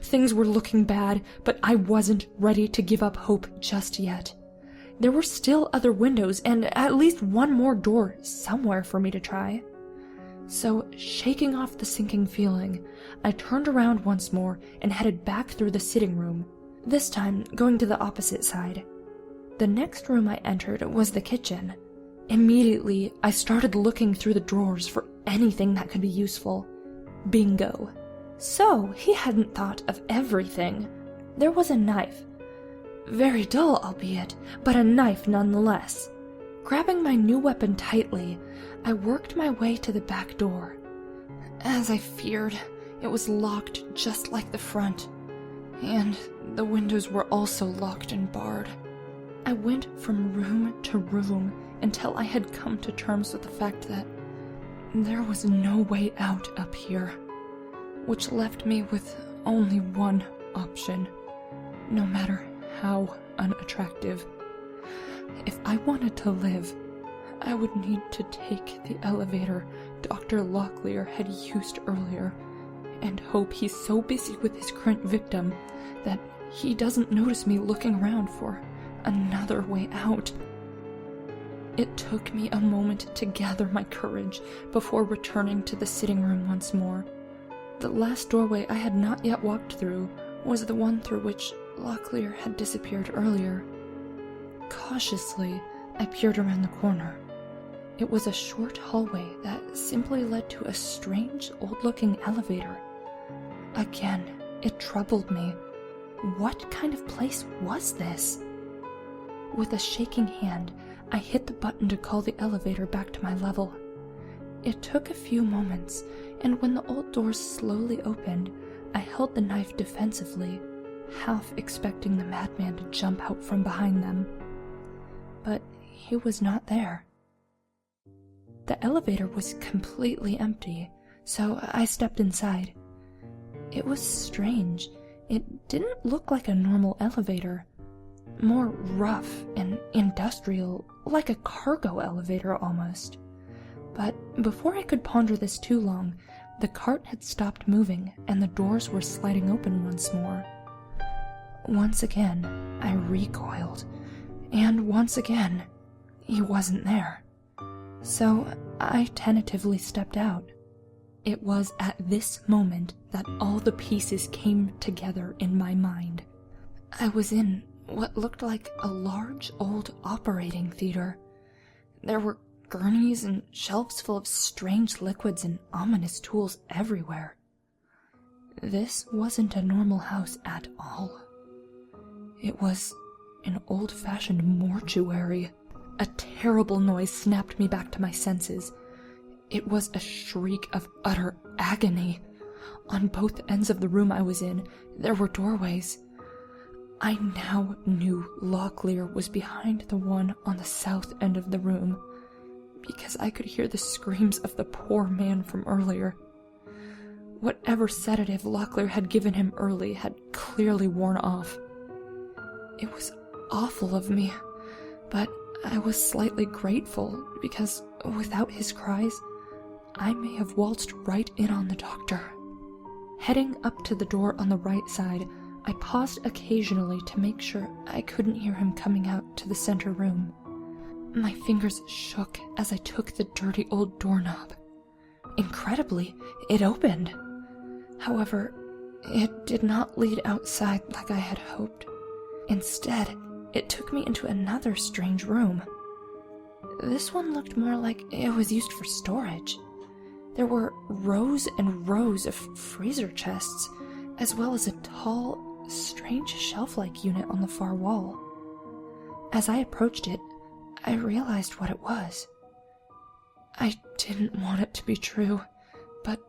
Things were looking bad, but I wasn't ready to give up hope just yet. There were still other windows and at least one more door somewhere for me to try. So, shaking off the sinking feeling, I turned around once more and headed back through the sitting room, this time going to the opposite side. The next room I entered was the kitchen. Immediately, I started looking through the drawers for anything that could be useful. Bingo. So, he hadn't thought of everything. There was a knife. Very dull, albeit, but a knife nonetheless. Grabbing my new weapon tightly, I worked my way to the back door. As I feared, it was locked just like the front, and the windows were also locked and barred. I went from room to room until I had come to terms with the fact that there was no way out up here, which left me with only one option, no matter how unattractive. If I wanted to live, I would need to take the elevator Dr. Locklear had used earlier, and hope he's so busy with his current victim that he doesn't notice me looking around for another way out. It took me a moment to gather my courage before returning to the sitting room once more. The last doorway I had not yet walked through was the one through which Locklear had disappeared earlier. Cautiously, I peered around the corner. It was a short hallway that simply led to a strange, old-looking elevator. Again, it troubled me. What kind of place was this? With a shaking hand, I hit the button to call the elevator back to my level. It took a few moments, and when the old doors slowly opened, I held the knife defensively, half expecting the madman to jump out from behind them. But he was not there. The elevator was completely empty, so I stepped inside. It was strange. It didn't look like a normal elevator. More rough and industrial, like a cargo elevator almost. But before I could ponder this too long, the cart had stopped moving and the doors were sliding open once more. Once again, I recoiled, and once again, he wasn't there. So I tentatively stepped out. It was at this moment that all the pieces came together in my mind. I was in what looked like a large old operating theater. There were gurneys and shelves full of strange liquids and ominous tools everywhere. This wasn't a normal house at all. It was an old-fashioned mortuary. A terrible noise snapped me back to my senses. It was a shriek of utter agony. On both ends of the room I was in, there were doorways. I now knew Locklear was behind the one on the south end of the room, because I could hear the screams of the poor man from earlier. Whatever sedative Locklear had given him early had clearly worn off. It was awful of me, but I was slightly grateful because without his cries, I may have waltzed right in on the doctor. Heading up to the door on the right side, I paused occasionally to make sure I couldn't hear him coming out to the center room. My fingers shook as I took the dirty old doorknob. Incredibly, it opened. However, it did not lead outside like I had hoped. Instead, it took me into another strange room. This one looked more like it was used for storage. There were rows and rows of freezer chests, as well as a tall, strange shelf-like unit on the far wall. As I approached it, I realized what it was. I didn't want it to be true, but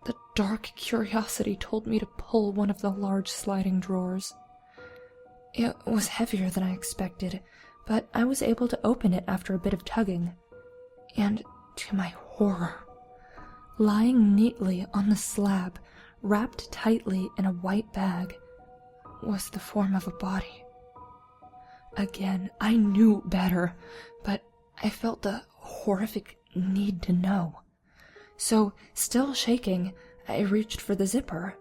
the dark curiosity told me to pull one of the large sliding drawers. It was heavier than I expected, but I was able to open it after a bit of tugging. And to my horror, lying neatly on the slab, wrapped tightly in a white bag, was the form of a body. Again, I knew better, but I felt the horrific need to know. So, still shaking, I reached for the zipper.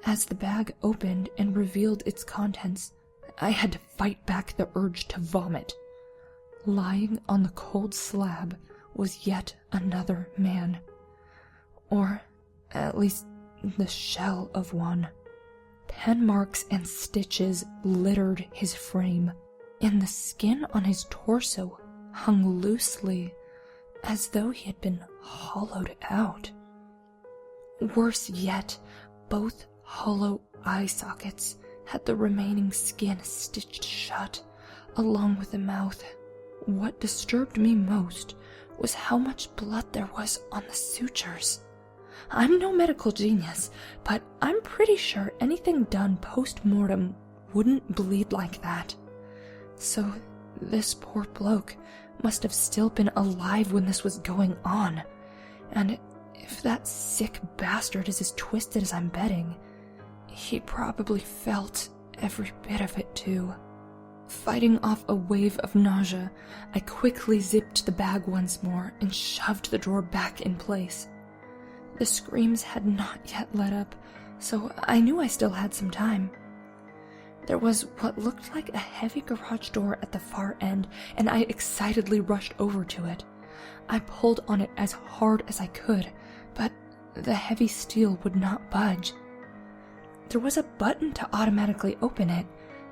As the bag opened and revealed its contents, I had to fight back the urge to vomit. Lying on the cold slab was yet another man. Or, at least, the shell of one. Pen marks and stitches littered his frame, and the skin on his torso hung loosely, as though he had been hollowed out. Worse yet, both hollow eye sockets had the remaining skin stitched shut, along with the mouth. What disturbed me most was how much blood there was on the sutures. I'm no medical genius, but I'm pretty sure anything done post-mortem wouldn't bleed like that. So this poor bloke must have still been alive when this was going on. And if that sick bastard is as twisted as I'm betting, he probably felt every bit of it too. Fighting off a wave of nausea, I quickly zipped the bag once more and shoved the drawer back in place. The screams had not yet let up, so I knew I still had some time. There was what looked like a heavy garage door at the far end, and I excitedly rushed over to it. I pulled on it as hard as I could, but the heavy steel would not budge. There was a button to automatically open it,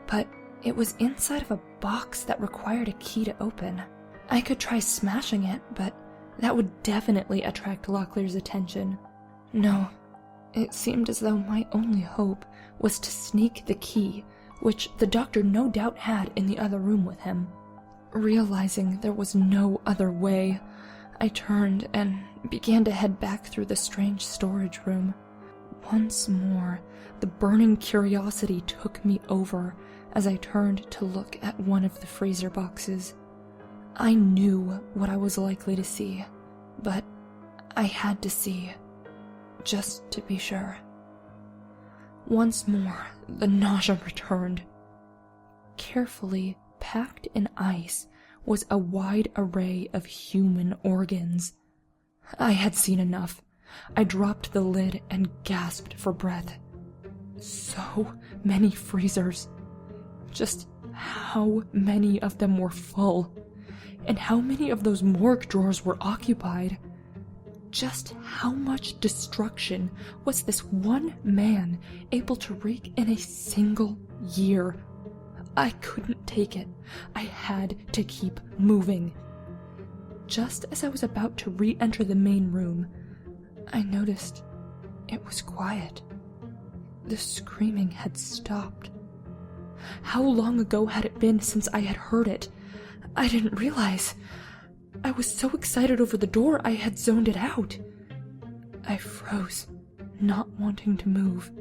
but it was inside of a box that required a key to open. I could try smashing it, but that would definitely attract Locklear's attention. No, it seemed as though my only hope was to sneak the key, which the doctor no doubt had in the other room with him. Realizing there was no other way, I turned and began to head back through the strange storage room. Once more, the burning curiosity took me over as I turned to look at one of the freezer boxes. I knew what I was likely to see, but I had to see, just to be sure. Once more, the nausea returned. Carefully packed in ice was a wide array of human organs. I had seen enough. I dropped the lid and gasped for breath. So many freezers. Just how many of them were full? And how many of those morgue drawers were occupied? Just how much destruction was this one man able to wreak in a single year? I couldn't take it. I had to keep moving. Just as I was about to re-enter the main room, I noticed it was quiet. The screaming had stopped. How long ago had it been since I had heard it? I didn't realize. I was so excited over the door I had zoned it out. I froze, not wanting to move.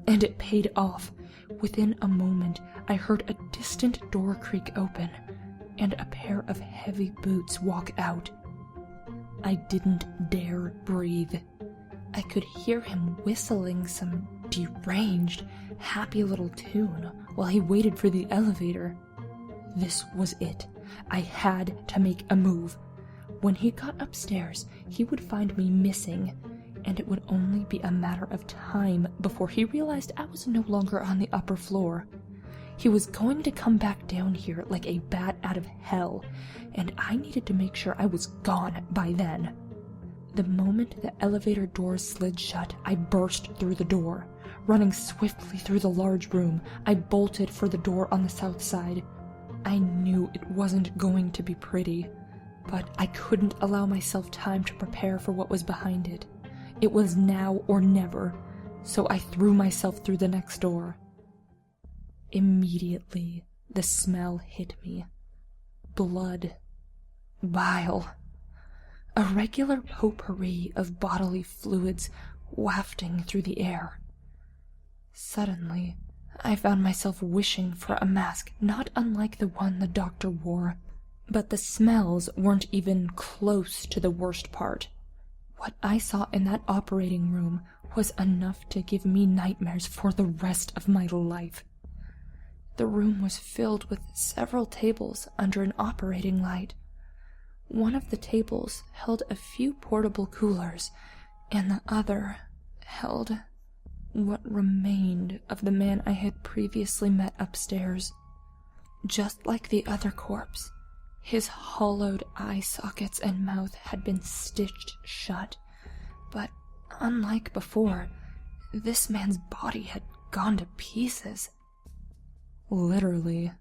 And it paid off. Within a moment, I heard a distant door creak open, and a pair of heavy boots walk out. I didn't dare breathe. I could hear him whistling some deranged, happy little tune while he waited for the elevator. This was it. I had to make a move. When he got upstairs, he would find me missing, and it would only be a matter of time before he realized I was no longer on the upper floor. He was going to come back down here like a bat out of hell, and I needed to make sure I was gone by then. The moment the elevator doors slid shut, I burst through the door. Running swiftly through the large room, I bolted for the door on the south side. I knew it wasn't going to be pretty, but I couldn't allow myself time to prepare for what was behind it. It was now or never, so I threw myself through the next door. Immediately, the smell hit me. Blood. Bile. A regular potpourri of bodily fluids wafting through the air. Suddenly, I found myself wishing for a mask not unlike the one the doctor wore, but the smells weren't even close to the worst part. What I saw in that operating room was enough to give me nightmares for the rest of my life. The room was filled with several tables under an operating light. One of the tables held a few portable coolers, and the other held what remained of the man I had previously met upstairs. Just like the other corpse, his hollowed eye sockets and mouth had been stitched shut, but unlike before, this man's body had gone to pieces. Literally.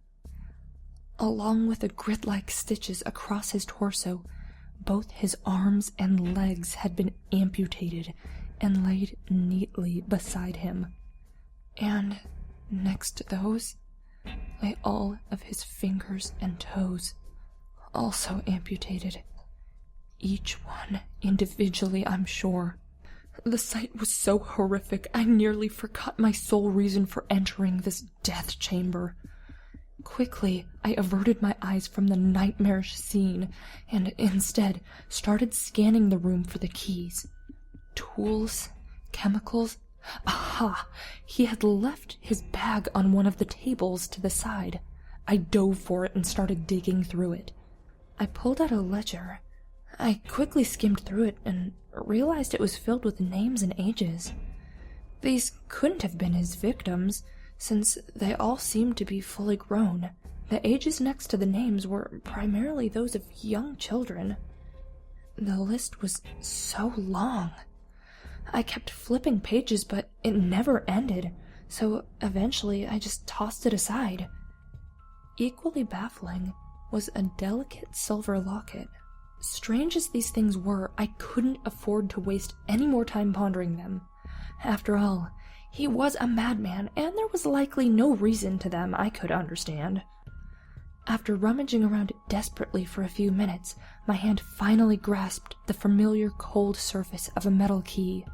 Along with the grid-like stitches across his torso, both his arms and legs had been amputated and laid neatly beside him. And next to those lay all of his fingers and toes, also amputated. Each one individually, I'm sure. The sight was so horrific, I nearly forgot my sole reason for entering this death chamber. Quickly, I averted my eyes from the nightmarish scene and instead started scanning the room for the keys. Tools, chemicals. Aha! He had left his bag on one of the tables to the side. I dove for it and started digging through it. I pulled out a ledger. I quickly skimmed through it and realized it was filled with names and ages. These couldn't have been his victims, since they all seemed to be fully grown. The ages next to the names were primarily those of young children. The list was so long. I kept flipping pages, but it never ended, so eventually I just tossed it aside. Equally baffling was a delicate silver locket. Strange as these things were, I couldn't afford to waste any more time pondering them. After all, he was a madman, and there was likely no reason to them I could understand. After rummaging around desperately for a few minutes, my hand finally grasped the familiar cold surface of a metal key.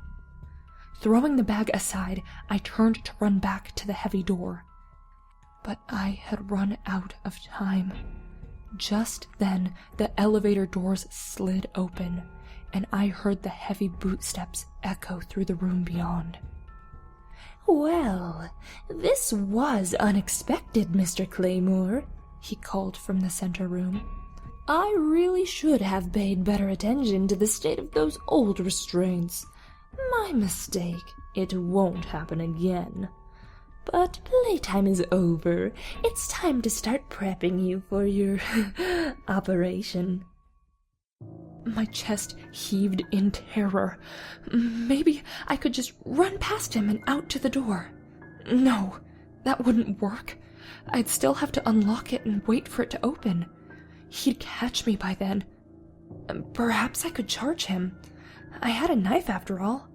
Throwing the bag aside, I turned to run back to the heavy door. But I had run out of time. Just then, the elevator doors slid open, and I heard the heavy bootsteps echo through the room beyond. "Well, this was unexpected, Mr. Claymore," he called from the center room. "I really should have paid better attention to the state of those old restraints. My mistake. It won't happen again. But playtime is over. It's time to start prepping you for your operation." My chest heaved in terror. Maybe I could just run past him and out to the door. No, that wouldn't work. I'd still have to unlock it and wait for it to open. He'd catch me by then. Perhaps I could charge him. I had a knife after all.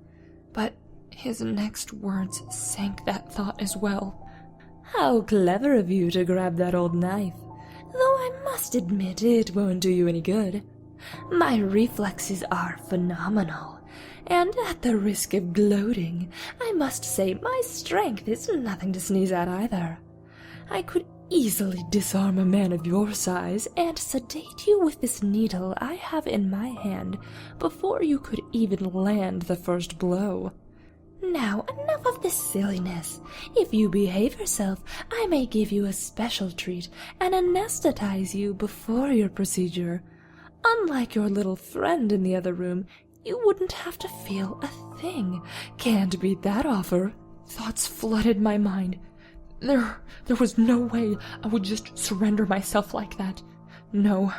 But his next words sank that thought as well. "How clever of you to grab that old knife. Though I must admit it won't do you any good. My reflexes are phenomenal, and at the risk of gloating, I must say my strength is nothing to sneeze at either. I could easily disarm a man of your size and sedate you with this needle I have in my hand before you could even land the first blow. Now, enough of this silliness. If you behave yourself, I may give you a special treat and anesthetize you before your procedure. Unlike your little friend in the other room, you wouldn't have to feel a thing. Can't beat that offer." Thoughts flooded my mind. There was no way I would just surrender myself like that. No,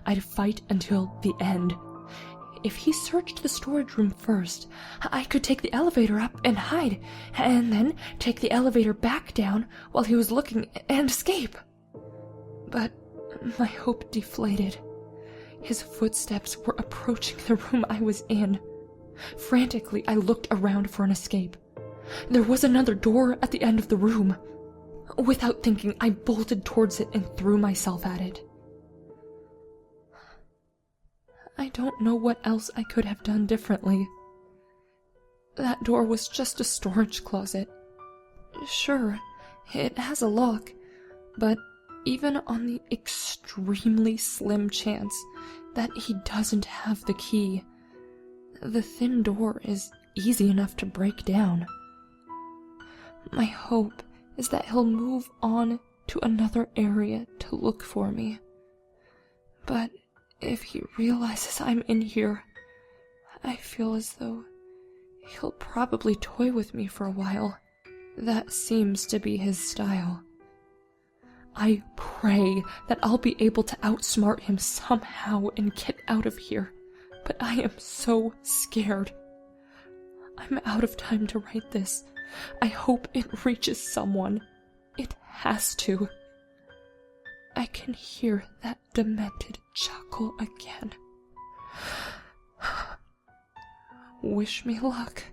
I'd fight until the end. If he searched the storage room first, I could take the elevator up and hide, and then take the elevator back down while he was looking and escape. But my hope deflated. His footsteps were approaching the room I was in. Frantically, I looked around for an escape. There was another door at the end of the room. Without thinking, I bolted towards it and threw myself at it. I don't know what else I could have done differently. That door was just a storage closet. Sure, it has a lock, but even on the extremely slim chance that he doesn't have the key, the thin door is easy enough to break down. My hope is that he'll move on to another area to look for me. But If he realizes I'm in here, I feel as though he'll probably toy with me for a while. That seems to be his style. I pray that I'll be able to outsmart him somehow and get out of here, but I am so scared. I'm out of time to write this. I hope it reaches someone. It has to. I can hear that demented chuckle again. Wish me luck.